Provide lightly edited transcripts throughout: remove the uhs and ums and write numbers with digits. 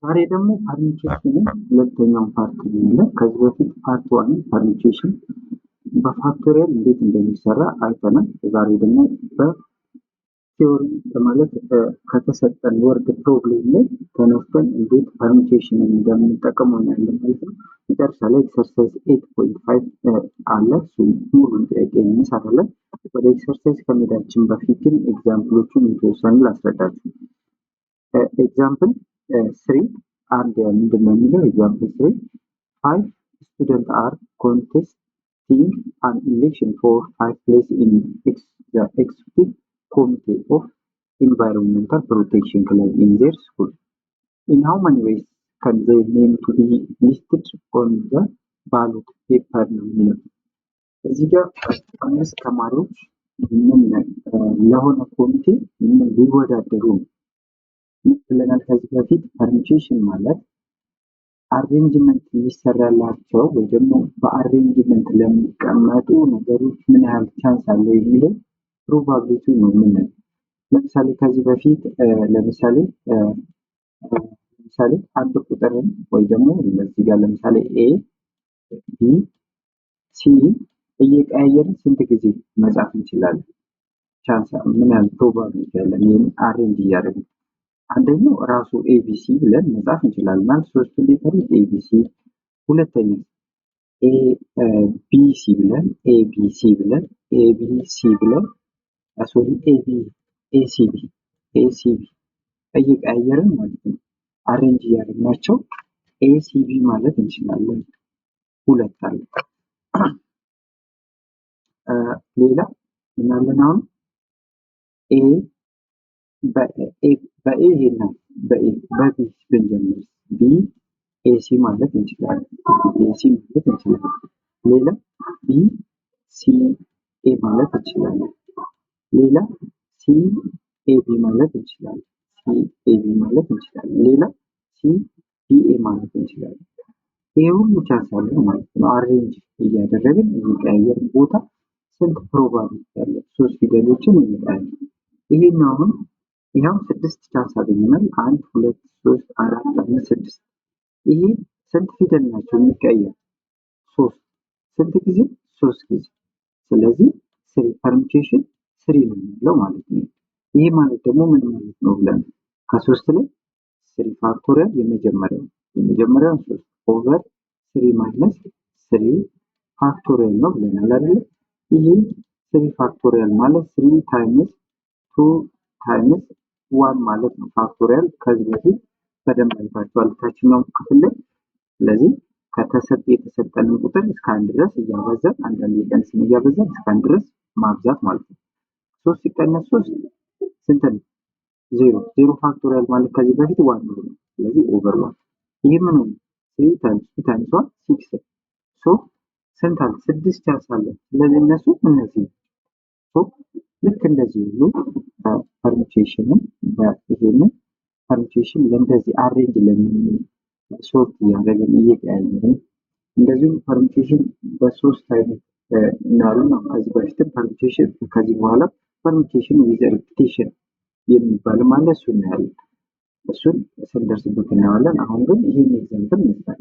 ዛሬ ደግሞ ፐርሙቴሽንን ሁለተኛውን ፓርት እናያለን። ከዚህ በፊት ፓርት ዋን ፐርሙቴሽን በፋክቶሪያል እንዴት እንደሚሰራ አይተናል። ዛሬ ደግሞ በቲዮሪ ማለት ከተሰጠን ወርድ ፕሮብሌም ላይ ተነስተን እንዴት ፐርሙቴሽንን እንደምንጠቀመው እናያለን ማለት ነው። መጨረሻ ላይ ኤክሰርሳይዝ 8.5 አለ። እሱም ሙሉን ጥያቄ እንሰራለን። ወደ ኤክሰርሳይዝ ከመሄዳችን በፊት ግን ኤግዛምፕሎቹን የተወሰኑ ላስረዳችሁ። ኤግዛምፕል 3 አንድ ምንድን ነው የሚለው ኤግዛምፕል 3 5 students are contesting an election for 5 places in the executive committee of environmental protection club in their school. In how many ways can they name to be listed on the ballot paper ነው የሚለው። እዚህ ጋር 5 ተማሪዎች ለሆነ ኮሚቴ ሊወዳደሩ ነው ብለናል። ከዚህ በፊት ፐርሙቴሽን ማለት አሬንጅመንት ሊሰራላቸው ወይ ደግሞ በአሬንጅመንት ለሚቀመጡ ነገሮች ምን ያህል ቻንስ አለው የሚለው ፕሮባቢሊቲ ነው የምናየው። ለምሳሌ ከዚህ በፊት ለምሳሌ አንድ ቁጥርን ወይ ደግሞ እዚህ ጋር ለምሳሌ ኤ ቢ ሲ እየቀያየርን ስንት ጊዜ መጻፍ እንችላለን? ቻንስ ምን ያህል ፕሮባቢሊቲ ያለን ይሄን አሬንጅ እያደረግን አንደኛው ራሱ ኤቢሲ ብለን መጻፍ እንችላለን ማለት ሶስቱ ሌተር ኤቢሲ። ሁለተኛ ኤቢሲ ብለን ኤቢሲ ብለን ኤቢሲ ብለን ኤሲቢ እየቀያየርን ማለት ነው አሬንጅ እያደረግናቸው ኤሲቢ ማለት እንችላለን። ሁለት አለ። ሌላ ምን አለን አሁን በኤ ይሄና በቢ ብንጀምር ቢ ኤሲ ማለት እንችላለን። ሌላ ቢ ሲ ኤ ማለት እንችላለን። ሌላ ሲ ኤቢ ማለት እንችላለን። ሌላ ሲ ቢኤ ማለት እንችላለን። ይሄ ሁሉ ቻንስ አለው ማለት ነው። አሬንጅ እያደረግን እየቀያየርን ቦታ ስንት ፕሮባቢሊቲ አለ? 3 ፊደሎችን እንቀያየር። ይሄኛው አሁን ይሄው 6 ቻንስ አገኘናል። 1 2 3 4 5 6 ይሄ ስንት ፊደል ናቸው የሚቀየሩ? 3 ስንት ጊዜ? 3 ጊዜ። ስለዚህ ፐርሙቴሽን 3 ነው የሚለው ማለት ነው። ይሄ ማለት ደግሞ ምን ማለት ነው ብለን ከ3 ላይ 3 ፋክቶሪያል የመጀመሪያው 3 ኦቨር 3 ማይነስ 3 ፋክቶሪያል ነው ብለናል አይደል? ይሄ 3 ፋክቶሪያል ማለት 3 ታይምስ 2 ታይምስ 1 ማለት ነው። ፋክቶሪያል ከዚህ በፊት በደንብ አይታችኋል ታችኛው ክፍል ላይ። ስለዚህ የተሰጠንን ቁጥር እስከ 1 ድረስ እያበዛን አንዳንድ የቀንስን እያበዛን እስከ 1 ድረስ ማብዛት ማለት ነው። 3 ሲቀነስ 3 ስንት ነው? 0 0 ፋክቶሪያል ማለት ከዚህ በፊት 1 ነው። ስለዚህ ኦቨር 1 ይሄ ምን ነው? 3 ታይምስ 2 ታይምስ 1 6 ሶ ስንት አለ? 6 ቻንስ አለ። ስለዚህ እነዚህ ልክ እንደዚህ ሁሉ ፐርሙቴሽንን ይሄንን ፐርሙቴሽን ለእንደዚህ አሬንጅ ሶርት እያደረግን እየቀያየርን እንደዚሁም ፐርሙቴሽን በ3 አይነት እናያለን። ከዚህ በፊትም ፐርሙቴሽን ከዚህ በኋላ ፐርሙቴሽን ዊዝ ሪፒቴሽን የሚባልም አለ። እሱ እናያለን። እሱን ስንደርስበት እናየዋለን። አሁን ግን ይሄን ኤግዛምፕል እንስራ።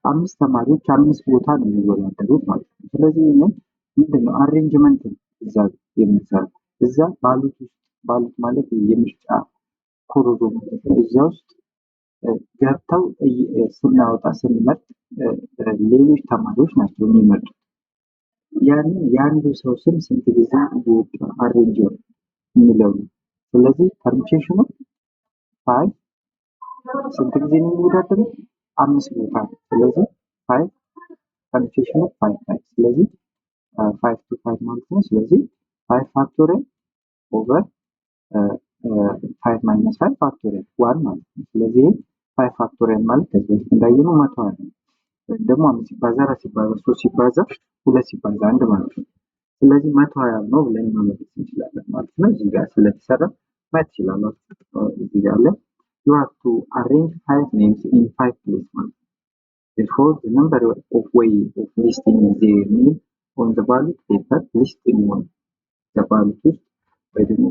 5 ተማሪዎች 5 ቦታ ነው የሚወዳደሩት ማለት ነው። ስለዚህ ይሄንን ምንድነው አሬንጅመንት እዛ የምንሰራው እዛ ባሉት ማለት የምርጫ ኮሮጆ ማለት ነው። እዛ ውስጥ ገብተው ስንመርጥ ሌሎች ተማሪዎች ናቸው የሚመርጡት። ያንን የአንዱ ሰው ስም ስንት ጊዜ ይወጣ አሬንጅ የሚለው ነው። ስለዚህ ፐርሙቴሽኑ 5 ስንት ጊዜ ነው የሚወዳደሩት? 5 ቦታ። ስለዚህ 5 ፐርሙቴሽኑ 5 ስለዚህ 5 to 5 ማለት ነው። ስለዚህ 5 ፋክቶሪያል ኦቨር 5 ማይነስ 5 ፋክቶሪያል 1 ማለት ነው። ስለዚህ 5 ፋክቶሪያል ማለት ከዚህ በፊት እንዳየነው 120 ነው። ወይም ደግሞ 5 ሲባዛ 4 ሲባዛ 3 ሲባዛ 2 ሲባዛ 1 ማለት ነው። ስለዚህ 120 ነው ብለን መመለስ እንችላለን ማለት ነው። እዚህ ጋር ስለተሰራ ማየት ትችላላችሁ። እዚህ ጋር አለ you have to arrange 5 names in 5 places ማለት ነው። Therefore, the number of ways of listing their name on the ballot paper listing on the ballot ውስጥ ወይ ደግሞ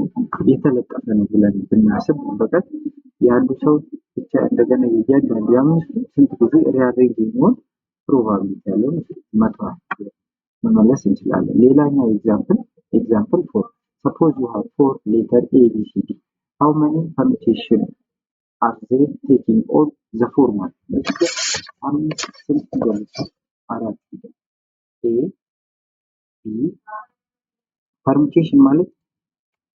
የተለጠፈ ነው ብለን ብናስብ በቀት የአንዱ ሰው ብቻ እንደገና የእያንዳንዱ የአምስቱ ስንት ጊዜ ሪአሬንጅ የሚሆን ፕሮባቢሊቲ ያለው መቶ መመለስ እንችላለን። ሌላኛው ኤግዛምፕል ፎር ሰፖዝ ዩ ሃቭ ፎር ሌተር ኤ ቢ ሲ ዲ ሃው መኒ ፐርሙቴሽን አር ዜር ቴኪንግ ኦል ዘ ፎርማት አምስት ስንት ፊደሎች አራት ፊደል ኤ ቢ ፐርሙቴሽን ማለት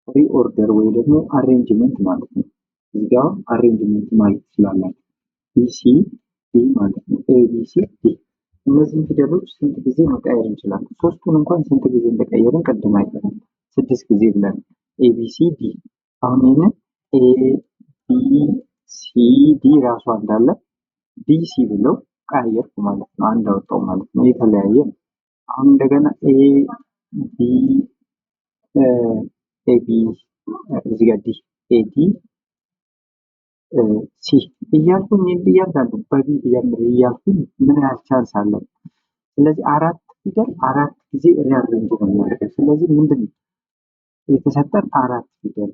ሪኦርደር ወይ ደግሞ አሬንጅመንት ማለት ነው። እዚህ ጋር አሬንጅመንት ማለት ትችላላችሁ። ቢሲ ዲ ማለት ነው። ኤቢሲ ዲ እነዚህን ፊደሎች ስንት ጊዜ መቀየር እንችላለን? ሶስቱን እንኳን ስንት ጊዜ እንደቀየርን ቅድም አይተናል። 6 ጊዜ ብለን ኤቢሲ ዲ። አሁን ይህንን ኤቢሲ ዲ ራሷ እንዳለ ዲሲ ብለው ቀየርኩ ማለት ነው። አንድ አወጣው ማለት ነው። የተለያየ ነው። አሁን እንደገና ኤቢ እዚህ ጋር ዲ ኤዲ ሲ እያልኩኝ እያንዳንዱ በቢ ቢጀምር እያልኩኝ ምን ያህል ቻንስ አለ? ስለዚህ አራት ፊደል አራት ጊዜ ሪአሬንጅ ነው የሚያደርገው። ስለዚህ ምንድን ነው የተሰጠን? አራት ፊደል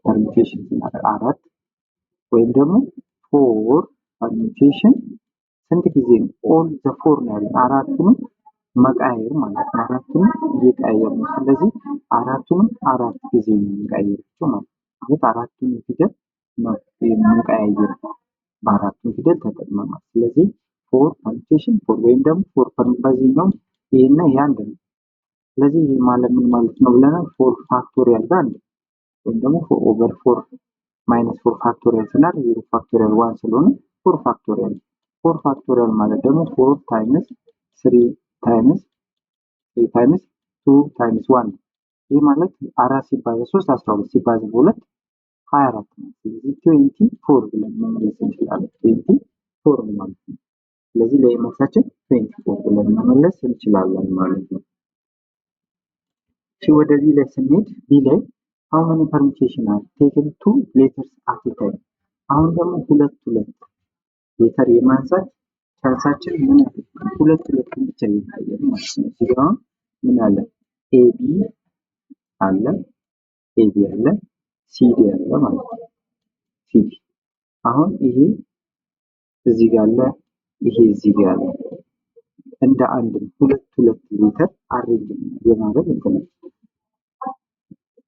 ፐርሙቴሽን ስናደርግ አራት ወይም ደግሞ ፎር ፐርሙቴሽን ስንት ጊዜ ነው? ኦል ዘ ፎር ነው ያለን። አራቱንም መቃየር ማለት ነው። አራቱንም እየቀያየር ነው። ስለዚህ አራቱንም አራት ጊዜ ነው የምንቀያየራቸው ማለት ነው። አራቱንም ፊደል ነው የምንቀያየር በአራቱም ፊደል ተጠቅመናል። ስለዚህ ፎር ፐርሙቴሽን ፎር ወይም ደግሞ ፎር በዚህኛው ይሄና ይሄ አንድ ነው። ስለዚህ ይሄ ማለት ምን ማለት ነው ብለናል? ፎር ፋክቶሪያል ጋር አንድ ወይም ደግሞ ፎር ኦቨር ፎር ማይነስ ፎር ፋክቶሪያል ስናደርግ ዜሮ ፋክቶሪያል ዋን ስለሆነ ፎር ፋክቶሪያል። ፎር ፋክቶሪያል ማለት ደግሞ ፎር ታይምስ ስሪ ታይምስ ቱ ታይምስ ዋን። ይህ ማለት አራት ሲባዛ 3 12 ሲባዛ በሁለት 24 ነው። ስለዚህ 24 ብለን መመለስ እንችላለን። 24 ማለት ነው። ስለዚህ ለየመልሳችን 24 ብለን መመለስ እንችላለን ማለት ነው። ወደ ቢ ላይ ስንሄድ ቢ ላይ how many permutation are taken two letters at a time? አሁን ደግሞ ሁለት ሌተር የማንሳት ቻንሳችን ምን ሁለት ብቻ ይታያል ማለት ነው። እዚህ ጋር ምን አለ? ኤቢ አለ፣ ሲዲ አለ ማለት ነው። ሲዲ አሁን ይሄ እዚህ ጋር አለ፣ ይሄ እዚህ ጋር አለ። እንደ አንድ ሁለት ሌተር አሬንጅ የማድረግ እንትን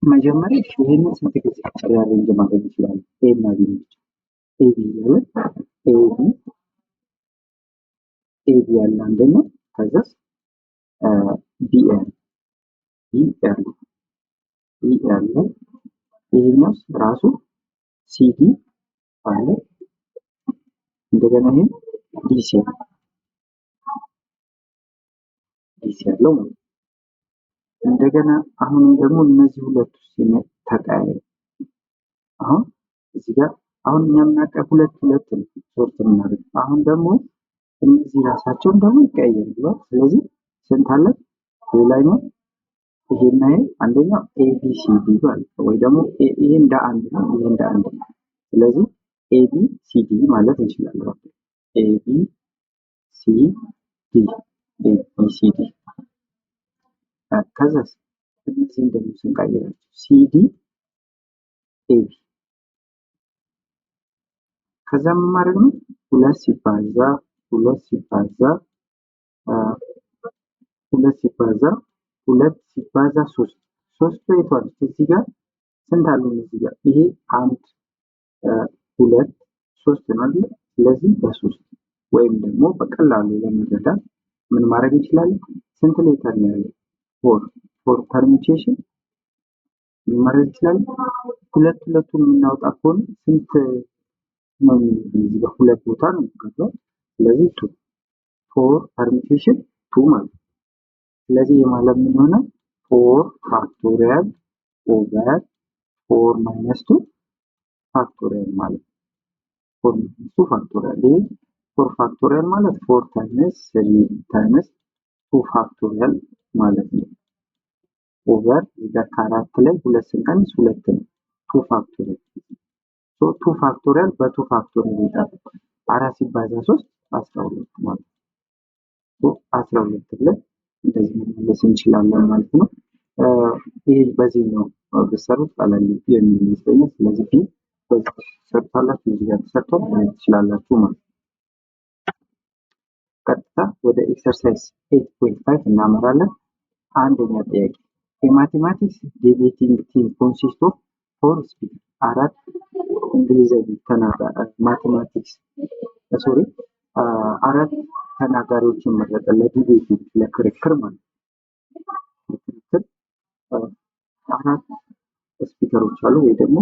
መጀመሪያ ይሄንን ስንት ጊዜ አሬንጅ ማድረግ ይችላል? ኤ እና ቢ ብቻ ኤቢ ያለ ኤቢ ያለ አንደኛው ከዛስ ቢ ያለ ይሄኛው ራሱ ሲዲ አለ። እንደገና ይሄ ዲሲ ያለው ማለት እንደገና አሁንም ደግሞ እነዚህ ሁለቱ ተቀያየሩ። አሁን እዚህ ጋር አሁን እኛ የምናውቀው ሁለት ነው ሶስት እናደርግ። አሁን ደግሞ እነዚህ ራሳቸውን ደግሞ ይቀያየሩ ብሏል። ስለዚህ ስንት አለ? ሌላኛው ይሄና ይሄ አንደኛው ኤቢሲዲ ማለት ነው። ወይ ደግሞ ይሄ እንደ አንድ ነው፣ ይሄ እንደ አንድ ነው። ስለዚህ ኤቢሲዲ ማለት እንችላለን። ኤቢሲዲ ከዛስ እነዚህን ደግሞ ስንቀይራቸው ሲዲ ኤቢ ከዛ ምን ማድረግ ነው? ሁለት ሲባዛ ሶስት ቤቷል። እዚህ ጋር ስንት አሉ? እዚህ ጋር ይሄ አንድ ሁለት ሶስት ነው አይደል? ስለዚህ በሶስት ወይም ደግሞ በቀላሉ ለመረዳት ምን ማድረግ እንችላለን? ስንት ሌተር ነው ያለው? ፎር ፐርሙቴሽን ምን ማድረግ እንችላለን? ሁለቱን የምናወጣ ከሆነ ስንት ነው? እዚህ ጋር ሁለት ቦታ ነው የሚቀረው። ስለዚህ ቱ ፎር ፐርሙቴሽን ቱ ማለት ነው። ስለዚህ የማለት ምን ሆነ? ፎር ፋክቶሪያል ኦቨር ፎር ማይነስ ቱ ፋክቶሪያል ማለት ነው። ፎር ማይነስ ቱ ፋክቶሪያል ይሄ ፎር ፋክቶሪያል ማለት ፎር ታይምስ ስሪ ታይምስ ቱ ፋክቶሪያል ማለት ነው። ኦቨር እዚህ ጋር ከአራት ላይ ሁለት ስንቀንስ ሁለት ነው። ቱ ፋክቶሪያል ቱ ፋክቶሪያል በቱ ፋክቶሪያል ይጣል አራት ሲባዛ 3 12 ማለት ነው። 12 ብለን እንደዚህ መመለስ እንችላለን ማለት ነው። ይሄ በዚህኛው ብትሰሩት ቀለል የሚል ይመስለኛል። ስለዚህ ቢ በዚህ ትሰሩታላችሁ፣ እዚህ ጋር ተሰርቷል ማየት ትችላላችሁ ማለት ነው። ቀጥታ ወደ ኤክሰርሳይዝ 8.5 እናመራለን። አንደኛ ጥያቄ የማቴማቲክስ ዲቤቲንግ ቲም ኮንሲስት ኦፍ ፎር ስፒከር አራት እንግሊዘኛ ማቴማቲክስ አራት ተናጋሪዎችን መረጠ ለዲቤቲንግ ለክርክር ማለት ነው። ለክርክር አራት ስፒከሮች አሉ ወይ ደግሞ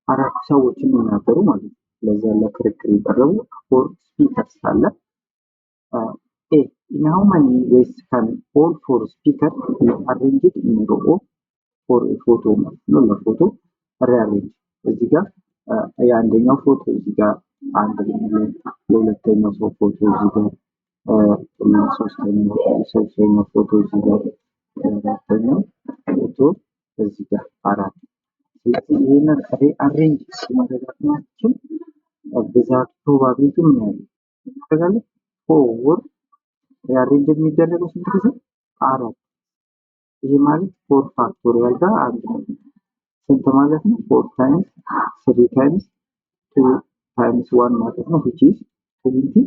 አራት ሰዎች የሚናገሩ ማለት ነው። ለዛ ለክርክር የቀረቡ ፎር ስፒከርስ አለ። A. In how many ways can all four speakers be arranged in a row for a photo? ነው ለፎቶ rearrange እዚህ ጋር የአንደኛው ፎቶ እዚህ ጋር አንድ የሁለተኛው ሰው ፎቶ እዚህ ጋር ሶስተኛው ፎቶ እዚህ ጋር አራተኛው ፎቶ እዚህ ጋር አራት። ስለዚህ ይሄንን rearrange ማድረጋችን ብዛት ፕሮባቢሊቲ ምን ያህል እናደርጋለን? ፎር rearrange የሚደረገው ስንት ጊዜ? አራት። ይሄ ማለት ፎር ፋክቶሪያል ጋር አንድ ነው። ስንት ማለት ነው? 4 ታይምስ 3 ታይምስ 2 ታይምስ 1 ማለት ነው which is 24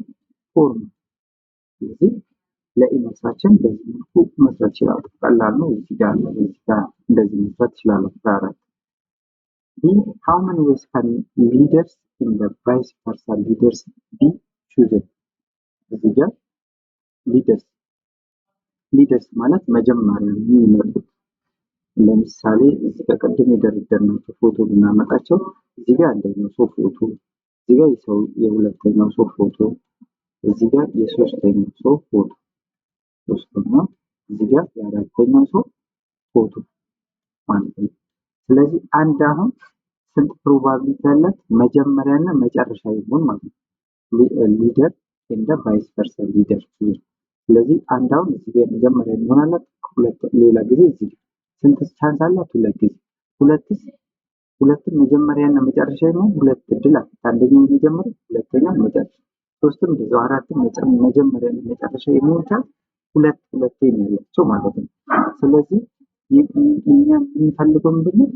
ነው። ስለዚህ ለኢመሳችን በዚህ መልኩ መስራት ይችላል። ቀላል ነው። እዚህ ጋር እንደዚህ መስራት ይችላል። አራት B. How many ways can leaders in the vice versa leaders be chosen? እዚህ ጋር ሊደርስ ማለት መጀመሪያ የሚመጡት ለምሳሌ እዚህ ጋር ቅድም የደረደርናቸው ፎቶ ብናመጣቸው እዚህ ጋር አንደኛው ሰው ፎቶ፣ እዚህ ጋር የሁለተኛው ሰው ፎቶ፣ እዚህ ጋር የሶስተኛው ሰው ፎቶ፣ እዚህ ጋር የአራተኛው ሰው ፎቶ ማለት ነው። ስለዚህ አንድ አሁን ስንት ፕሮባቢሊቲ ያላት መጀመሪያና መጨረሻ ይሆን ማለት ነው። ሊደር እንደ ቫይስ ቨርሳ ሊደር። ስለዚህ አንድ አሁን እዚህ ጋር መጀመሪያ ይሆናል። ሌላ ጊዜ እዚህ ስንት ቻንስ አላት? ሁለት ጊዜ። ሁለትም መጀመሪያና መጨረሻ ይሆን ሁለት እድል አለ። አንደኛው መጀመሪያ፣ ሁለተኛው መጨረሻ፣ ሶስትም እንደዛው፣ አራትም መጀመሪያና መጨረሻ ይሆን ቻንስ ሁለት ነው ያላቸው ማለት ነው። ስለዚህ እኛ የምንፈልገው ምንድነው?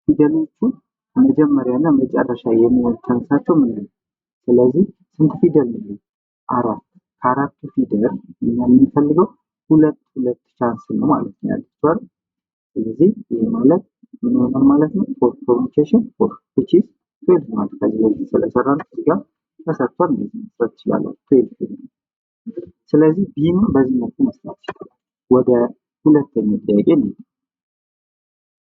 ፊደሎቹ መጀመሪያና መጨረሻ የሚሆን ቻንሳቸው ምን ነው? ስለዚህ ስንት ፊደል ነው? አራት። ከአራቱ ፊደል እኛ የምንፈልገው ሁለት ቻንስ ነው ማለት ነው ያለው። ስለዚህ ይሄ ማለት ምን ይሆናል ማለት ነው? ፎር ፐርሙቴሽን ፎር which is 12 ማለት ከዚህ በፊት ስለሰራን እዚህ ጋር ተሰርቷል። እንደዚህ መስራት ይችላል 12። ስለዚህ ቢን በዚህ መልኩ መስራት ይችላል። ወደ ሁለተኛው ጥያቄ ነው።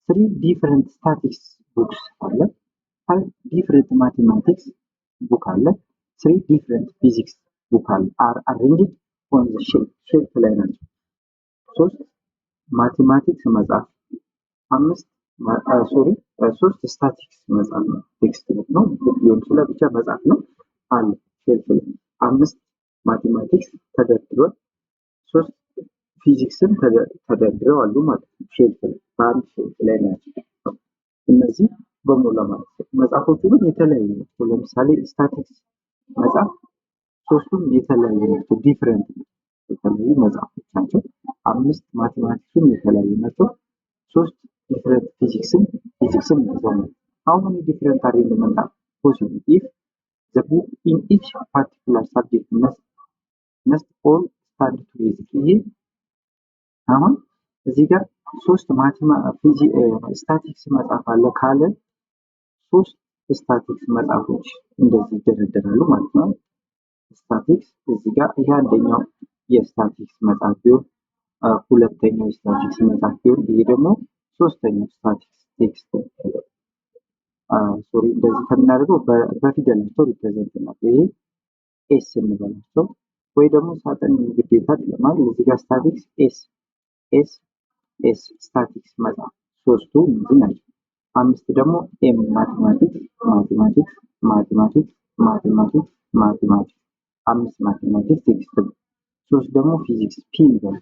3 different statistics books አለ፣ 5 different mathematics book አለ፣ 3 different physics book አለ are arranged on the shelf ላይ ናቸው። 3 ማቴማቲክስ መጽሐፍ፣ 3 ስታቲክስ መጽሐፍ ነው፣ ቴክስት ቡክ ነው ሊሆን ይችላል፣ ብቻ መጽሐፍ ነው አለ ሼልፍ ላይ። 5 ማቴማቲክስ ተደርድሯል፣ 3 ፊዚክስም ተደርድረው አሉ ማለት ነው ሼልፍ ላይ፣ በአንድ ሼልፍ ላይ ናቸው። እነዚህ በሙሉ ማለት ነው። መጽሐፎቹ ግን የተለያዩ ናቸው። ለምሳሌ ስታቲክስ መጽሐፍ ሶስቱም የተለያዩ ናቸው፣ ዲፈረንት የተለያዩ መጽሐፎች ናቸው። 5 ማቴማቲክስም የተለያዩ ናቸው። 3 ዲፈረንት ፊዚክስም እንደዛው ነው። how many different arrangements are possible if the book in each particular subject must all stand together? ይሄ አሁን እዚህ ጋር 3 ስታቲክስ መጽሐፍ አለ ካለ 3 ስታቲክስ መጽሐፎች እንደዚህ ይደረደራሉ ማለት ነው። ስታቲክስ እዚህ ጋር ይሄ አንደኛው የስታቲክስ መጽሐፍ ቢሆን፣ ሁለተኛው የስታቲክስ መጽሐፍ ቢሆን፣ ይሄ ደግሞ ሶስተኛው ስታቲክስ ቴክስት እንደዚህ ከምናደርገው በፊደላቸው ሪፕሬዘንት እናድርገው። ይሄ ኤስ እንበላቸው ወይ ደግሞ ሳጥን ግዴታ አይደለም አይደል? እዚህ ጋር ስታቲክስ ኤስ ስታቲክስ መጽሐፍ ሶስቱ እነዚህ ናቸው። 5 ደግሞ ኤም ማቴማቲክስ 5 ማቴማቲክስ ቴክስት። 3 ደግሞ ፊዚክስ ፒ ነው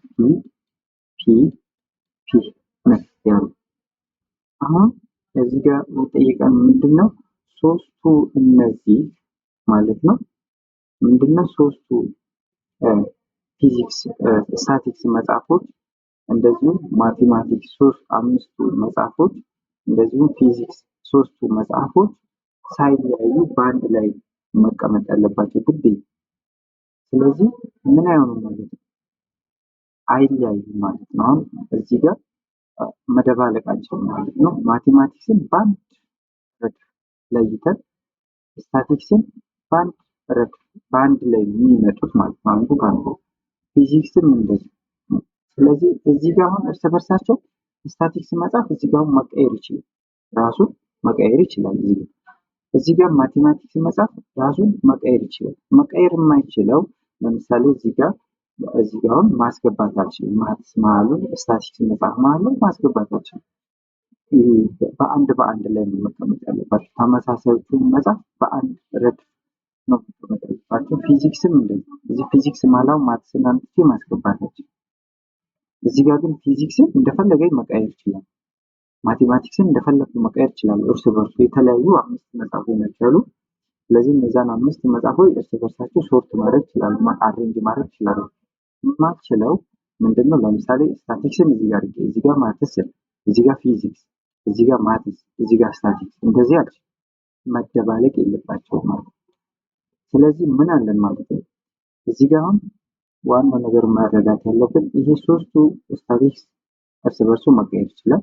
ያሉ። አሁን እዚህ ጋር የጠየቀን ምንድነው? ሶስቱ እነዚህ ማለት ነው ምንድነው? ሶስቱ ፊዚክስ ስታቲክስ መጽሐፎች እንደዚሁም ማቴማቲክስ አምስቱ መጽሐፎች እንደዚሁም ፊዚክስ ሶስቱ መጽሐፎች ሳይለያዩ በአንድ ላይ መቀመጥ ያለባቸው ግዴታ። ስለዚህ ምን አይሆኑም ማለት ነው? አይለያዩም ማለት ነው። አሁን እዚህ ጋር መደባለቅ አንችልም ማለት ነው። ማቴማቲክስን በአንድ ረድፍ ለይተን ስታቲክስን በአንድ ላይ የሚመጡት ማለት ነው። አንዱ ከአንዱ ፊዚክስም እንደዚህ። ስለዚህ እዚህ ጋር አሁን እርስ በርሳቸው ስታቲክስ መጽሐፍ እዚህ ጋር መቀየር ይችላል፣ ራሱን መቀየር ይችላል። እዚህ ጋር ማቴማቲክስ መጽሐፍ ራሱን መቀየር ይችላል። መቀየር የማይችለው ለምሳሌ እዚህ ጋር አሁን ማስገባት አልችልም። ማትስ መሀሉን ስታቲክስ መጽሐፍ መሀል ላይ ማስገባት አልችልም። በአንድ ላይ ነው መቀመጥ ያለባቸው። ተመሳሳዮቹን መጽሐፍ በአንድ ረድፍ ነው መቀመጥ ያለባቸው። ፊዚክስም እንደዚህ እዚህ ፊዚክስ መሀላው ማትስን አምጥቼ ማስገባት አልችልም። እዚህ ጋር ግን ፊዚክስን እንደፈለገኝ መቀየር ይችላል። ማቴማቲክስን እንደፈለጉ መቀየር ይችላል። እርስ በርሱ የተለያዩ 5 መጽሐፎች ናቸው። ስለዚህ እነዛን 5 መጽሐፎች እርስ በርሳቸው ሶርት ማድረግ ይችላሉ፣ አሬንጅ ማድረግ ይችላሉ። የማልችለው ምንድነው? ለምሳሌ ስታቲክስን እዚህ ጋር አድርጌ እዚህ ጋር ማትስን፣ እዚህ ጋር ፊዚክስ፣ እዚህ ጋር ማትስ፣ እዚህ ጋር ስታቲክስ እንደዚህ አልችልም። መደባለቅ የለባቸውም ማለት ነው። ስለዚህ ምን አለን ማለት ነው? እዚህ ጋር አሁን ዋናው ነገር መረዳት ያለብን ይሄ ሶስቱ ስታቲክስ እርስ በርሱ መቀየር ይችላል።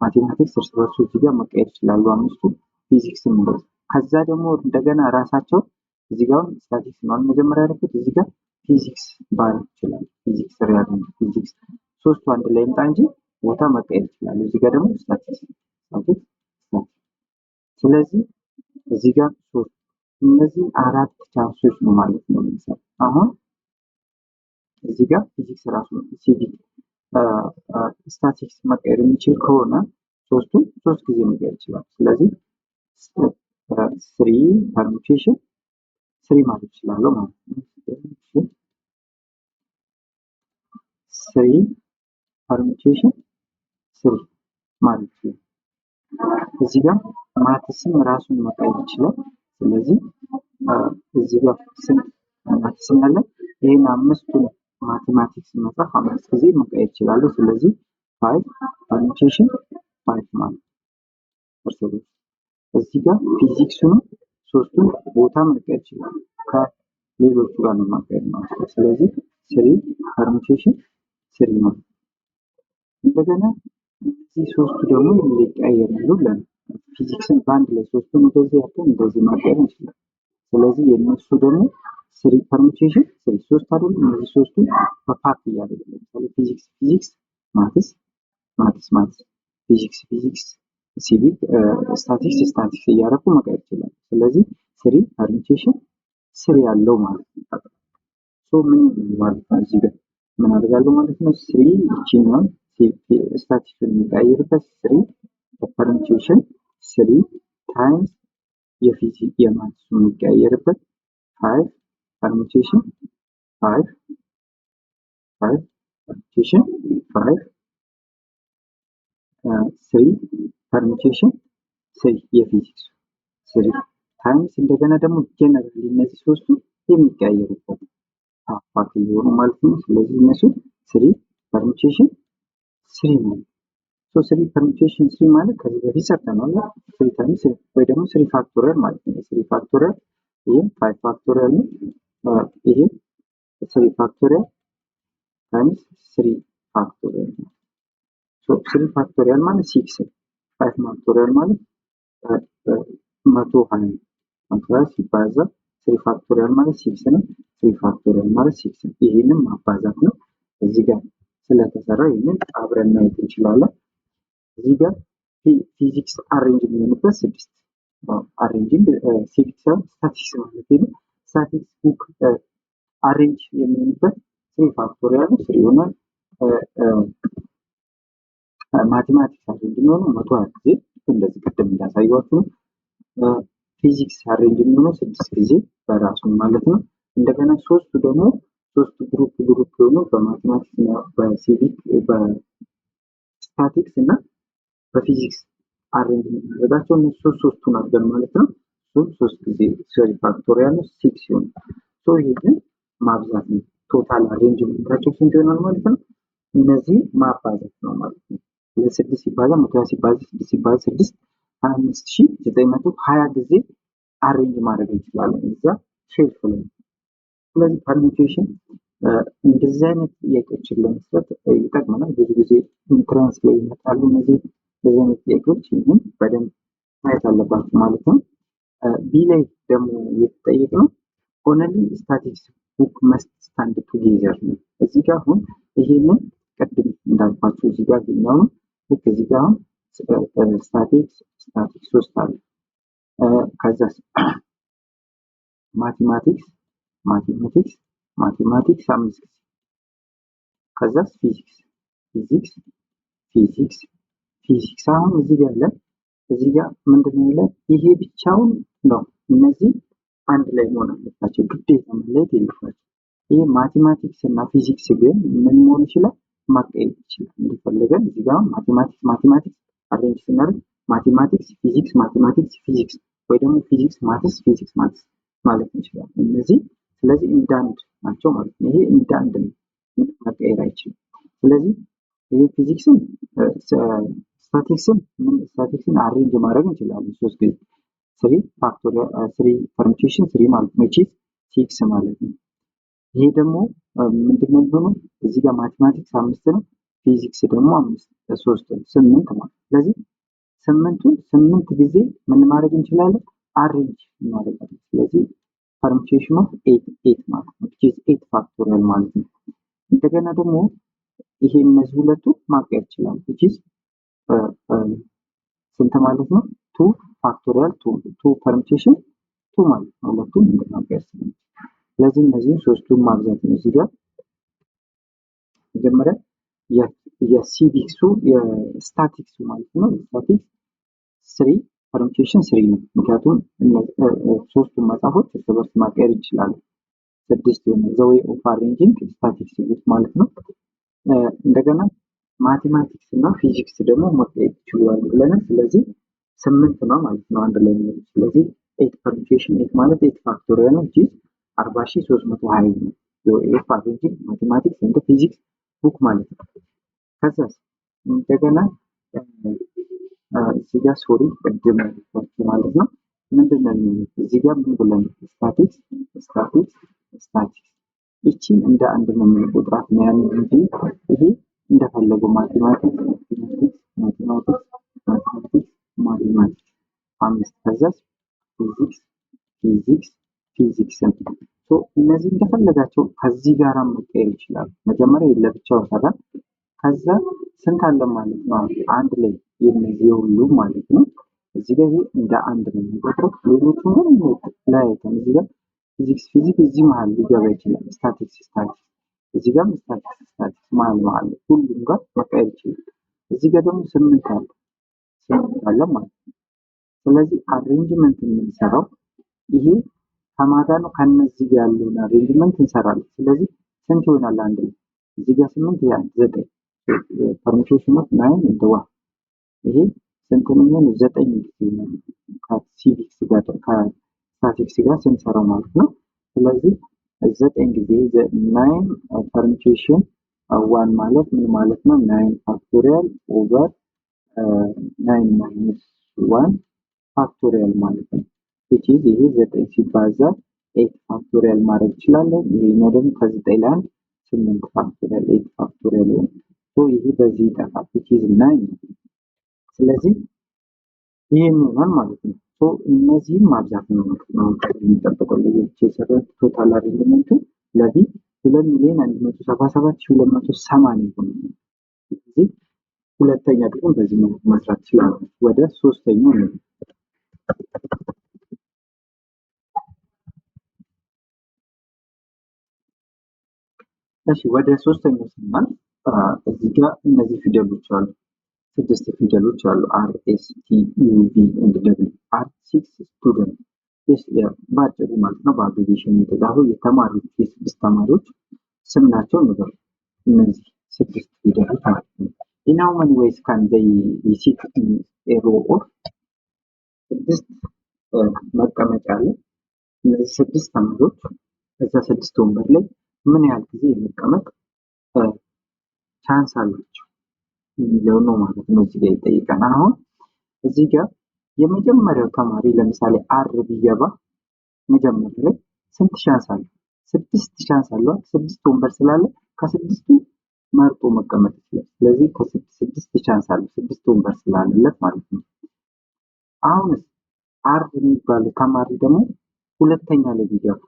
ማቴማቲክስ እርስ በርሱ እዚህ ጋር መቀየር ይችላሉ አምስቱ። ፊዚክስም እንደዚህ። ከዛ ደግሞ እንደገና ራሳቸው እዚህ ጋር ስታቲክስ ነው መጀመሪያ ያደረኩት፣ እዚህ ጋር ፊዚክስ ባል ይችላል። ፊዚክስ ሪያል ፊዚክስ ሶስቱ አንድ ላይ ይምጣ እንጂ ቦታ መቀየር ይችላሉ። እዚህ ጋር ደግሞ ስታቲክስ። ስለዚህ እዚህ ጋር ሶስት እነዚህ 4 ቻንሶች ነው ማለት ነው። ለምሳሌ አሁን እዚህ ጋር ፊዚክስ ራሱ ሲቪክ ስታቲክስ መቀየር የሚችል ከሆነ ሶስቱን 3 ጊዜ መቀየር ይችላል። ስለዚህ 3 ፐርሙቴሽን 3 ማለት ይችላል ማለት ነው። 3 ፐርሙቴሽን 3 ማለት ይችላል። እዚህ ጋር ማትስም ራሱን መቀየር ይችላል። ስለዚህ እዚህ ጋር ስንት ማትስም አለ? ይሄን አምስቱን ማቴማቲክስ መጽሐፍ 5 ጊዜ መቀየር ይችላሉ። ስለዚህ 5 ፐርሙቴሽን 5 ማለት ነው። እዚህ ጋር ፊዚክሱን ሶስቱን ቦታ መቀየር ይችላል። ከሌሎቹ ጋር ነው መቀየር ማለት ነው። ስለዚህ 3 ፐርሙቴሽን 3 ማለት ነው። እንደገና እዚህ ሶስቱ ደግሞ ሊቀየራሉ። ፊዚክስን በአንድ ላይ ሶስቱን እንደዚህ ያክል እንደዚህ ማቀየር እንችላለን። ስለዚህ የነሱ ደግሞ 3 ፐርሙቴሽን 3 አይደል? እነዚህ ሶስቱ በፓርት እያደረጉ ለምሳሌ ፊዚክስ ማትስ ፊዚክስ ሲቪክ ስታቲክስ እያደረጉ መቀየር ይችላል። ስለዚህ 3 ፐርሙቴሽን 3 ያለው ማለት ነው። ሶ ምን ማለት ነው? እዚህ ጋር ምን አደርጋለሁ ማለት ነው? 3 ይችኛል ስታቲክስን የሚቀይርበት 3 ፐርሙቴሽን 3 ታይምስ የፊዚክስ የማትስ የሚቀየርበት 5 ፐርሙቴሽን 5 ፐርሙቴሽን 5 3 ፐርሙቴሽን 3 የፊዚክስ 3 ታይምስ እንደገና ደግሞ ጀነራሊ እነዚህ ሶስቱ የሚቀያየሩበት ፓርት እየሆኑ ማለት ነው። ስለዚህ እነሱ 3 ፐርሙቴሽን 3 ማለት ነው። 3 ፐርሙቴሽን 3 ማለት ከዚህ በፊት ሰርተናል። 3 ታይምስ ወይ ደግሞ 3 ፋክቶሪያል ማለት ነው። 3 ፋክቶሪያል ይሄ 5 ፋክቶሪያል ነው። ይሄ 3 ፋክቶሪያል ታይምስ 3 ፋክቶሪያል ነው። 3 ፋክቶሪያል ማለት 6 5 ፋክቶሪያል ማለት 120 ሲባዛ 3 ፋክቶሪያል ማለት 6 ነው። 3 ፋክቶሪያል ማለት 6 ነው። ይሄንን ማባዛት ነው። እዚህ ጋር ስለተሰራ ይሄንን አብረን ማየት እንችላለን። እዚህ ጋር ፊዚክስ አሬንጅ የሚሆንበት 6 አሬንጂንግ ፊዚክስ ስታቲክስ ማለት ነው። ስታቲክስ ቡክ አሬንጅ የሚሆንበት 3 ፋክቶሪያል 3 ይሆናል። ማቴማቲክስ አሬንጅ የሚሆነው 120 ጊዜ እንደዚህ ቅድም እንዳሳየኋችሁ ነው። ፊዚክስ አሬንጅ የሚሆነው 6 ጊዜ በራሱ ማለት ነው። እንደገና ሶስቱ ደግሞ ሶስቱ ግሩፕ ሆኖ በማቴማቲክስ እና በሲቪክ በስታቲክስ እና በፊዚክስ አሬንጅ የምናደርጋቸው እነሱ ሶስቱን አድርገን ማለት ነው። 3 ጊዜ 3 ፋክቶሪያል 6 ሲሆን ይሄንን ማብዛት ነው። ቶታል አሬንጅመንታቸው ስንት ይሆናል ማለት ነው? እነዚህ ማባዛት ነው ማለት ነው። 6 ሲባዛ 120 ሲባዛ 6 ሲባዛ 6 25920 ጊዜ አሬንጅ ማድረግ እንችላለን እዛ ሼልፍ ላይ። ስለዚህ ፐርሙቴሽን እንደዚህ አይነት ጥያቄዎችን ለመስራት ይጠቅመናል። ብዙ ጊዜ ኢንትራንስ ላይ ይመጣሉ እንደዚህ አይነት ጥያቄዎች። ይህን በደንብ ማየት አለባችሁ ማለት ነው። ቢ ላይ ደግሞ የተጠየቅነው ኦንሊ ስታቲክስ ቡክ መስት ስታንድ ቱጌዘር ነው። እዚህ ጋር አሁን ይሄንን ቅድም እንዳልኳቸው እዚህ ጋር አገኘው ነው። ልክ እዚህ ጋር አሁን ስታቲክስ 3 አለ። ከዛ ማቴማቲክስ 5 ጊዜ ከዛ ፊዚክስ አሁን እዚህ ጋር አለ። እዚህ ጋር ምንድነው ያለ? ይሄ ብቻውን ነው። እነዚህ አንድ ላይ መሆን አለባቸው፣ ግዴታ መለየት የለባቸው። ይሄ ማቴማቲክስ እና ፊዚክስ ግን ምን መሆን ይችላል? ማቀየር ይችላል እንደፈለገን። እዚህ ጋር ማቴማቲክስ አሬንጅ ስናደርግ ማቴማቲክስ ፊዚክስ ወይ ደግሞ ፊዚክስ ማትስ ማለት እንችላለን እነዚህ። ስለዚህ እንዳንድ ናቸው ማለት ነው። ይሄ እንዳንድ ነው፣ መቀየር አይችልም። ስለዚህ ይሄ ፊዚክስን ስታቲክስን አሬንጅ ማድረግ እንችላለን 3 ጊዜ 3 ፐርሙቴሽን 3 ማለት ነው፣ 6 ማለት ነው። ይሄ ደግሞ ምንድነው የሚሆነው? እዚህ ጋር ማቴማቲክስ 5 ነው፣ ፊዚክስ ደግሞ 3 ነው፣ 8 ማለት። ስለዚህ 8 ጊዜ ምን ማድረግ እንችላለን? አሬንጅ እናደርጋለን። ስለዚህ ፐርሙቴሽን ኦፍ 8 ማለት ነው፣ 8 ፋክቶሪያል ማለት ነው። እንደገና ደግሞ ይሄ እነዚህ ሁለቱ ማቀየር ይችላል። ስንት ማለት ነው? 2 ፋክቶሪያል 2 ፐርሙቴሽን 2 ማለት ነው። ሁለቱም እንደማቀየር ስለዚህ እነዚህን ሶስቱን ማብዛት ነው። እዚህ ጋር መጀመሪያ የሲቪክሱ የስታቲክሱ ማለት ነው። ስታቲክስ 3 ፐርሙቴሽን 3 ነው። ምክንያቱም ሶስቱን መጽሐፎች እርስ በርስ ማቀየር ይችላሉ። 6 የሆነ ዘ ዌይ ኦፍ አሬንጂንግ ስታቲክስ ማለት ነው። እንደገና ማቴማቲክስ እና ፊዚክስ ደግሞ መቀየር ይችላሉ ብለናል። ስለዚህ 8 ነው ማለት ነው አንድ ላይ ነው። ስለዚህ 8 ፐርሙቴሽን 8 ማለት 8 ፋክቶሪያል ነው። 40320 ነው። ዘ ዌይ ኦፍ አሬንጂንግ ማቴማቲክስ እና ፊዚክስ ቡክ ማለት ነው። ከዛ እንደገና እዚህ ጋር ሶሪ ቅድም ማለት ነው ምንድነው እዚህ ጋር ምን ብለን ስታቲክስ ይቺን እንደ አንድ ነው የምንቆጥራት ነው ያንን እንጂ ይሄ እንደፈለገው ማቴማቲክስ 5 ከዛ ፊዚክስ እነዚህ እንደፈለጋቸው ከዚህ ጋር መቀየር ይችላሉ። መጀመሪያ ለብቻው ሰራን። ከዛ ስንት አለ ማለት ነው? አንድ ላይ የነዚህ ሁሉ ማለት ነው። እዚህ ጋር ይሄ እንደ አንድ ነው የሚቆጥረው። ሌሎቹ ግን ለያይተን እዚህ ጋር ፊዚክስ እዚህ መሀል ሊገባ ይችላል። ስታቲክስ እዚህ ጋር ስታቲክስ መሀል ሁሉም ጋር መቀየር ይችላል። እዚህ ጋር ደግሞ 8 አለ ማለት ነው። ስለዚህ አሬንጅመንት የምንሰራው ይሄ ከማጋ ነው። ከነዚህ ጋር ያለውን አሬንጅመንት እንሰራለን። ስለዚህ ስንት ይሆናል? አንድ ላይ እዚህ ጋር 8 ያ 9 ፐርሙቴሽን ኦፍ 9 እንደ 1 ይሄ ስንት ነው? 9 ጊዜ ነው ከሲቪክስ ጋር ከስታቲክስ ጋር ስንሰራው ማለት ነው። ስለዚህ 9 ጊዜ 9 ፐርሙቴሽን 1 ማለት ምን ማለት ነው? 9 ፋክቶሪያል ኦቨር 9 ማይነስ 1 ፋክቶሪያል ማለት ነው። which is ይሄ 9 ሲባዛ 8 ፋክቶሪያል ማድረግ ይችላለን። ይሄኛው ደግሞ ከ9 ለ1 8 ፋክቶሪያል 8 ፋክቶሪያል ይሄ በዚህ ይጠፋል which is 9። ስለዚህ ይሄን ይሆናል ማለት ነው። እነዚህን ማብዛት ነው የሚጠበቀው። ለዚህ የሰራው ቶታል አሬንጅመንቱ ለቢ 2,177,280 ይሆናል። ስለዚህ ሁለተኛ ደግሞ በዚህ መልኩ መስራት ይችላል። ወደ ሶስተኛው ነው። እሺ ወደ ሶስተኛው ስናል እዚህ ጋር እነዚህ ፊደሎች አሉ። 6 ፊደሎች አሉ። አር ኤስ ቲ ዩ ቪ ኤንድ ደብሊው አር 6 ስቱደንት ባጭሩ ማለት ነው። በአብሪቬሽን የተጻፉ የተማሪዎች የ6 ተማሪዎች ስም ናቸው ነገር እነዚህ 6 ፊደሎች ማለት ነው። in how many ways can they sit in a row of 6 መቀመጫ አለ። እነዚህ 6 ተማሪዎች እዛ 6 ወንበር ላይ ምን ያህል ጊዜ መቀመጥ ቻንስ አላቸው የሚለው ነው ማለት ነው እዚህ ጋር ይጠይቀናል። አሁን እዚህ ጋር የመጀመሪያው ተማሪ ለምሳሌ አር ቢገባ መጀመሪያ ላይ ስንት ቻንስ አለው? 6 ቻንስ አለው። 6 ወንበር ስላለ ከስድስቱ መርጦ መቀመጥ ይችላል። ስለዚህ ከ6 ቻንስ አለው 6 ወንበር ስላለለት ማለት ነው። አሁንስ አር የሚባለው ተማሪ ደግሞ ሁለተኛ ላይ ቢገባ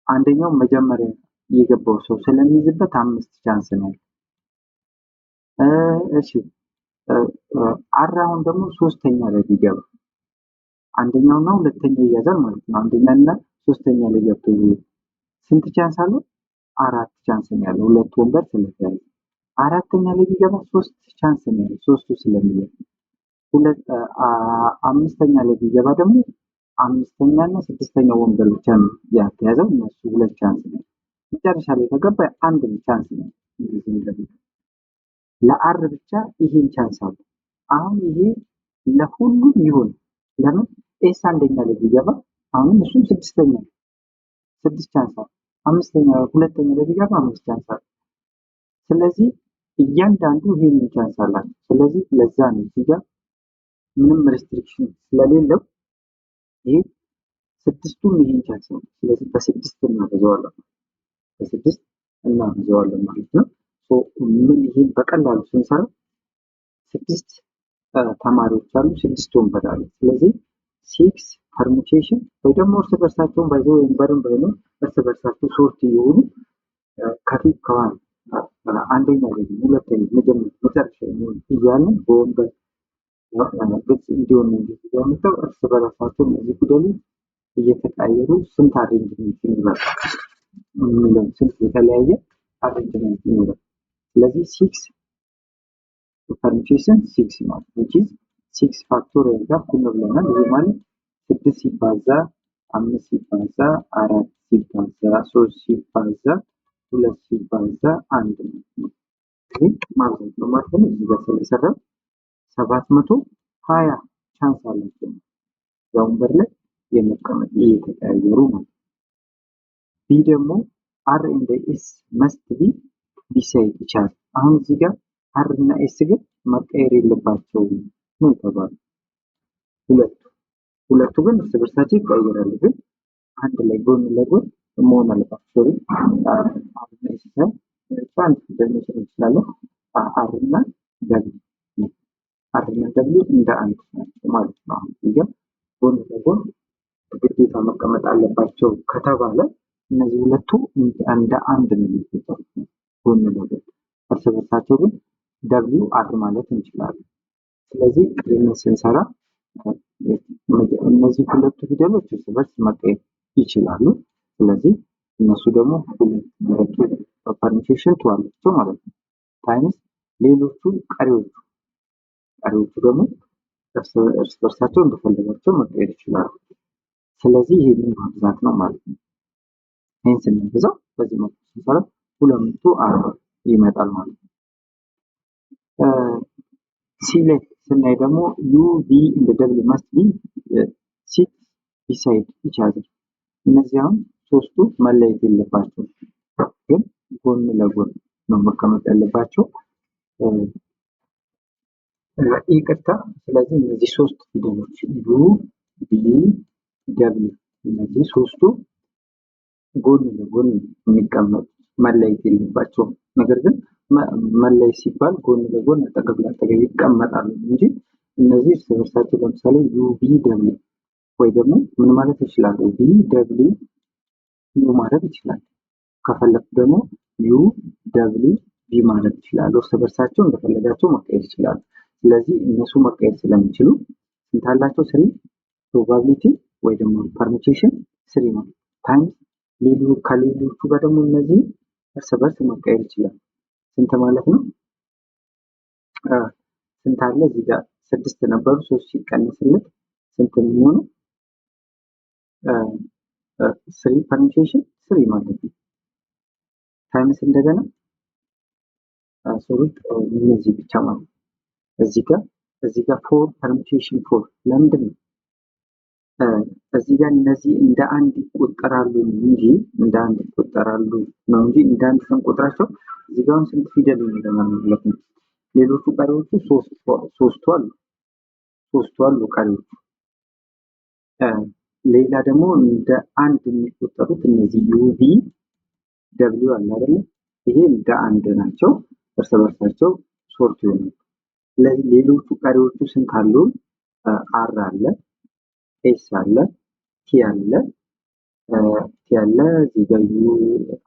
አንደኛው መጀመሪያ የገባው ሰው ስለሚይዝበት 5 ቻንስ ነው ያለው። እሺ አር አሁን ደግሞ ሶስተኛ ላይ ቢገባ አንደኛውና ሁለተኛው ይያዛል ማለት ነው። አንደኛና ሶስተኛ ላይ ገብቶ ስንት ቻንስ አለው? 4 ቻንስ ነው ያለው ሁለት ወንበር ስለተያዘ። አራተኛ ላይ ቢገባ 3 ቻንስ ነው ያለው ሶስቱ ስለሚያዝ። አምስተኛ ላይ ቢገባ ደግሞ አምስተኛ እና ስድስተኛ ወንበር ብቻ ነው ያተያዘው እነሱ 2 ቻንስ ነው። መጨረሻ ላይ ከገባ አንድ ቻንስ ነው። እንደዚህ ለአር ብቻ ይሄን ቻንስ አለ። አሁን ይሄ ለሁሉም ይሁን ለምን ኤስ አንደኛ ላይ ቢገባ አሁን እሱም ስድስተኛ 6 ቻንስ አለ። አምስተኛ ሁለተኛ ላይ ቢገባ 5 ቻንስ አለ። ስለዚህ እያንዳንዱ ይሄን ቻንስ አላቸው። ስለዚህ ለዛ ነው እዚህ ጋር ምንም ሬስትሪክሽን ስለሌለው ይሄ ስድስቱም ይሄን ቻንስ ነው። ስለዚህ በስድስት እናበዛዋለን ማለት ነው። ምን ይሄን በቀላሉ ስንሰራ 6 ተማሪዎች አሉ፣ 6 ወንበር አለ። ስለዚህ 6 ፐርሙቴሽን ወይ ደግሞ እርስ በርሳቸውን ባይዘው ወንበርን ባይኖር እርስ በርሳቸው ሶርት እየሆኑ ከፊት ከኋላ አንደኛ ላይ ሁለተኛ መጨረሻ እያልን በወንበር ግልጽ እንዲሆን ያመጣው እርስ በራሳቸው እነዚህ ፊደሎች እየተቀያየሩ ስንት አሬንጅመንት ይኖራል የሚለው ስንት የተለያየ አሬንጅመንት ይኖራል። ስለዚህ 6 ፐርሙቴሽን 6 ማለት which is 6 ፋክቶሪያል ጋር እኩል ነው ብለናል። ይሄ ማለት 6 ሲባዛ 5 ሲባዛ 4 ሲባዛ 3 ሲባዛ 2 ሲባዛ 1 ነው። ይሄ ማብዛት ነው ማለት ነው። እዚህ ጋር ስለሰራ 720 ቻንስ አላቸው ወንበር ላይ የመቀመጥ እየተቀያየሩ ማለት ነው። ቢ ደግሞ አር ኤንድ ኤስ መስት ቢ ቢሳይድ ይቻላል። አሁን እዚህ ጋር አር እና ኤስ ግን መቀየር የለባቸውም ነው የተባለው። ሁለቱ ግን እርስ በርሳቸው ይቀያየራሉ፣ ግን አንድ ላይ ጎን ለጎን መሆን አለባቸው። አር እና ኤስ አንድ ፊደል መውሰድ እንችላለን። አር እና ደብሊው እንደ አንድ ናቸው ማለት ነው። አሁን እዚህ ጋር ጎን ለጎን ግዴታ መቀመጥ አለባቸው ከተባለ እነዚህ ሁለቱ እንደ አንድ ነው የሚቆጠሩት ጎን ለጎን። እርስ በርሳቸው ግን ደብሊው አር ማለት እንችላለን። ስለዚህ ይህንን ስንሰራ እነዚህ ሁለቱ ፊደሎች እርስ በርስ መቀየር ይችላሉ። ስለዚህ እነሱ ደግሞ ሁለቱ ፐርሙቴሽን አላቸው ማለት ነው። ታይምስ ሌሎቹ ቀሪዎቹ ደግሞ እርስ በርሳቸው እንደፈለጋቸው መቀየር ይችላሉ። ስለዚህ ይሄንን ማብዛት ነው ማለት ነው። ይህን ስናበዛው በዚህ መልኩ ስንሰራ 240 ይመጣል ማለት ነው። ሲ ላይ ስናይ ደግሞ ዩ ቪ እንደ ደብሊው መስት ቢ ሲት ቢሳይድ ኢች አዘር። እነዚህ አሁን ሶስቱ መለየት የለባቸው ግን ጎን ለጎን ነው መቀመጥ ያለባቸው። ይቅርታ። ስለዚህ እነዚህ ሶስት ፊደሎች ዩ ቪ ደብሊው እነዚህ ሶስቱ ጎን ለጎን የሚቀመጡ መለየት የለባቸውም። ነገር ግን መለየት ሲባል ጎን ለጎን አጠገብ ለአጠገብ ይቀመጣሉ እንጂ እነዚህ እርስ በርሳቸው ለምሳሌ ዩ ቪ ደብሊው ወይ ደግሞ ምን ማለት ይችላሉ? ቪ ደብሊው ዩ ማለት ይችላል። ከፈለኩ ደግሞ ዩ ደብሊው ቪ ማለት ይችላሉ። እርስ በርሳቸው እንደፈለጋቸው መቀየር ይችላሉ። ስለዚህ እነሱ መቀየር ስለሚችሉ ስንት አላቸው? 3 ፕሮባቢሊቲ ወይ ደግሞ ፐርሙቴሽን 3 ነው። ታይምስ ከሌሎቹ ጋር ደግሞ እነዚህ እርስ በርስ መቀየር ይችላል። ስንት ማለት ነው? ስንት አለ እዚህ ጋር 6 ነበሩ። 3 ሲቀነስለት ስንት ነው የሚሆነው? 3 ፐርሙቴሽን 3 ማለት ነው። ታይምስ እንደገና ሶሪ እነዚህ ብቻ ማለት እዚህ ጋር 4 ፐርሙቴሽን 4 ለምንድን ነው? እዚህ ጋር እነዚህ እንደ አንድ ይቆጠራሉ እንጂ እንደ አንድ ይቆጠራሉ ነው እንጂ እንደ አንድ ስንቆጥራቸው እዚህ ጋር ስንት ፊደል ይኖረናል ማለት ነው። ሌሎቹ ቀሪዎቹ ሶስቱ አሉ ቀሪዎቹ። ሌላ ደግሞ እንደ አንድ የሚቆጠሩት እነዚህ ዩቪ ደብሊው አለ አይደለ? ይሄ እንደ አንድ ናቸው፣ እርስ በርሳቸው ሶርት ይሆናሉ። ስለዚህ ሌሎቹ ቀሪዎቹ ስንት አሉ? አር አለ፣ ኤስ አለ፣ ቲ አለ፣ እዚህ ጋር ዩ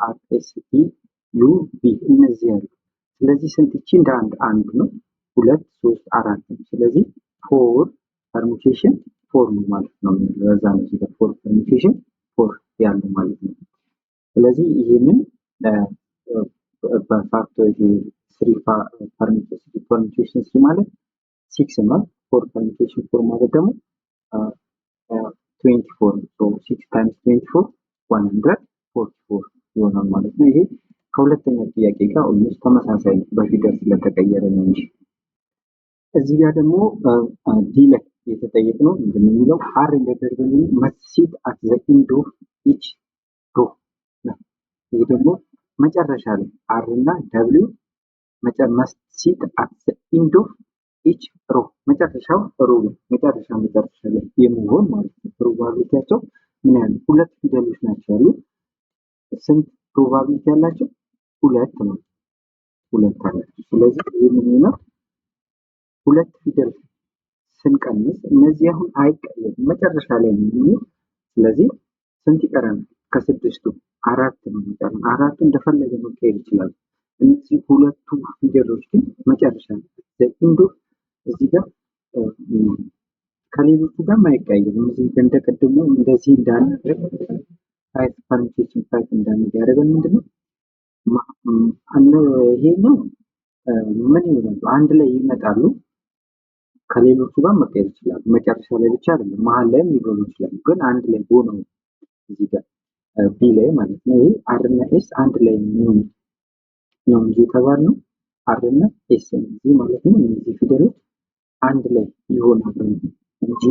አር ኤስ ቲ ዩ ቢ እነዚህ አሉ። ስለዚህ ስንት እቺ እንደ አንድ ነው፣ 2 3 4 ነው። ስለዚህ ፎር ፐርሙቴሽን ፎር ነው ማለት ነው። ለዛ ነው እዚህ ጋር ፎር ፐርሙቴሽን ፎር ያለው ማለት ነው። ስለዚህ ይሄንን በፋክተር 3 ፐርሙቴሽን ማለት 6 ነው። ፎር ፐርሙቴሽን ፎር ማለት ደግሞ 24 ነው። 6 ታይምስ 24 144 ይሆናል ማለት ነው። ይሄ ከሁለተኛው ጥያቄ ጋር ኦልሞስት ተመሳሳይ በፊደል ስለተቀየረ ነው እንጂ። እዚህ ጋር ደግሞ ዲ ላይ የተጠየቅነው ምንድነው የሚለው አር ኢንተርቨል must sit at the end of each row ነው። ይሄ ደግሞ መጨረሻ ላይ አር እና ደብሊው must sit at the end of each row መጨረሻው ሮው መጨረሻ ላይ የሚሆን ማለት ነው። ፕሮባቢሊቲያቸው ምን ያህል ሁለት ፊደሎች ናቸው ያሉት። ስንት ፕሮባቢሊቲ ያላቸው? ሁለት ነው። ሁለት አላቸው። ስለዚህ ይሄ ምን ነው? ሁለት ፊደል ስንቀንስ እነዚህ አሁን አይቀየርም፣ መጨረሻ ላይ ነው የሚሆኑት። ስለዚህ ስንት ይቀረናል? ከስድስቱ አራት ነው የሚቀረን። አራቱ እንደፈለገ መቀየር ይችላል። እነዚህ ሁለቱ ፊደሎች ግን መጨረሻ ላይ ዘኢንዶ እዚህ ጋር ከሌሎቹ ጋር አይቀየርም። እዚህ እንደቀድሞ እንደዚህ እንዳናደርግ ፋይቭ ፐርሙቴሽን ፋይቭ እንዳናደርገን ምንድነው ይሄኛው ምን ይሆናሉ? አንድ ላይ ይመጣሉ። ከሌሎቹ ጋር መቀየር ይችላሉ። መጨረሻ ላይ ብቻ አይደለም መሀል ላይም ሊገቡ ይችላሉ። ግን አንድ ላይ ሆነው እዚህ ጋር ቢ ላይ ማለት ነው። ይሄ አር እና ኤስ አንድ ላይ ነው እንጂ የተባልነው አር እና ኤስ እዚህ ማለት ነው። እነዚህ ፊደሎች አንድ ላይ ይሆናሉ እንጂ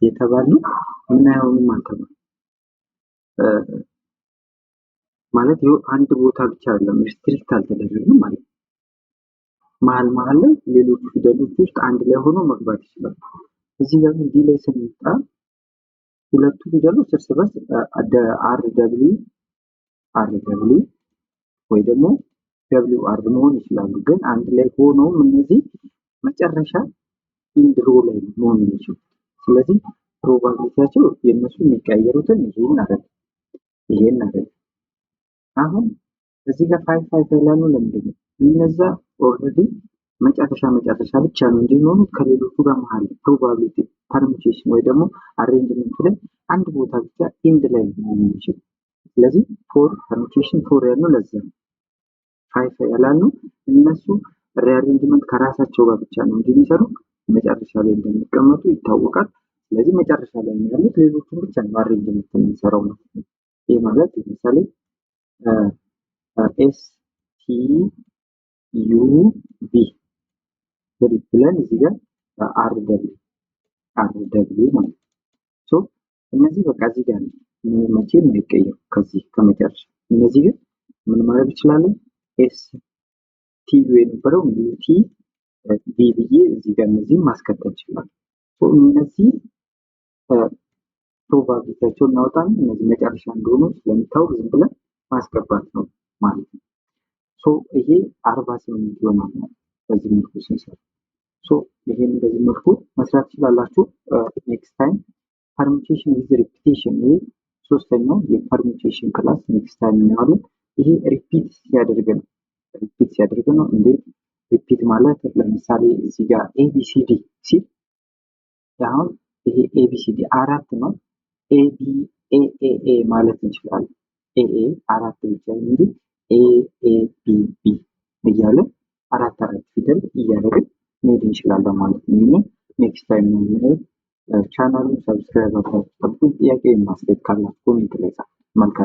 የተባልነው ምን አይሆንም አልተባለም። ማለት ይኸው አንድ ቦታ ብቻ አይደለም ሪስትሪክት አልተደረገም ማለት ነው። መሀል ላይ ሌሎች ፊደሎች ውስጥ አንድ ላይ ሆኖ መግባት ይችላል። እዚህ ጋር ዲ ላይ ስንመጣ ሁለቱ ፊደሎች እርስ በርስ አር ደብሊው ወይ ደግሞ ደብሊው አር መሆን ይችላሉ። ግን አንድ ላይ ሆነው እነዚህ መጨረሻ ኢንድ ሮ ላይ መሆን ይችላል። ስለዚህ ፕሮባቢሊቲያቸው የነሱ የሚቀያየሩትን ይሄን አይደለም። አሁን እዚህ ጋር 5 ያላሉ ለምንድን ነው? እነዛ ኦልሬዲ መጨረሻ ብቻ ነው እንጂ የሚሆኑት ከሌሎቹ ጋር መሀል ፕሮባቢሊቲ ፐርሙቴሽን ወይ ደግሞ አሬንጅመንት ላይ አንድ ቦታ ብቻ ኢንድ ላይ መሆን ይችላል። ስለዚህ ፎር ፐርሙቴሽን ፎር ያለው ለዛ ነው። 5 ያላሉ እነሱ ሪአሬንጅመንት ከራሳቸው ጋር ብቻ ነው እንጂ የሚሰሩ መጨረሻ ላይ እንደሚቀመጡ ይታወቃል። ስለዚህ መጨረሻ ላይ ያሉት ሌሎቹን ብቻ ነው አሬንጅመንት የሚሰራው ማለት ነው። ይሄ ማለት ለምሳሌ ኤስ ቲ ዩ ቢ ብለን እዚህ ጋር አር ደብሊው ማለት ነው። እነዚህ በቃ እዚህ ጋር ነው መቼም የማይቀየሩ ከዚህ ከመጨረሻ። እነዚህ ግን ምን ማድረግ ይችላሉ? ኤስ ቲ ዩ የነበረው ዩ ቲ ቢ ብዬ እዚህ ጋር እነዚህም ማስከተል ይችላል። እነዚህ ፕሮባቢሊቲያቸውን እናወጣለን። እነዚህ መጨረሻ እንደሆኑ ስለሚታወቅ ዝም ብለን ማስገባት ነው ማለት ነው። ይሄ 48 ይሆናል በዚህ መልኩ ስንሰራ። ይሄን በዚህ መልኩ መስራት ትችላላችሁ። ኔክስት ታይም ፐርሙቴሽን ዊዝ ሪፒቴሽን፣ ይሄ ሶስተኛው የፐርሙቴሽን ክላስ ኔክስት ታይም እናያለን። ይሄ ሪፒት ሲያደርግ ነው። እንዴት ሪፒት ማለት ለምሳሌ እዚህ ጋር ኤቢሲዲ ሲል አሁን ይሄ ኤቢሲዲ አራት ነው። ኤቢኤኤኤ ማለት እንችላለን። ኤኤ አራት ብቻ እንጂ ኤኤቢቢ እያለ አራት ፊደል እያደረግን መሄድ እንችላለን ማለት ነው። ይሄን ኔክስት ታይም ነው የምናየው። ቻናሉን ሰብስክራይብ አድርጉ። ጥያቄ ማስተካከል ካላችሁ ኮሜንት ላይ ጻፉ። መልካም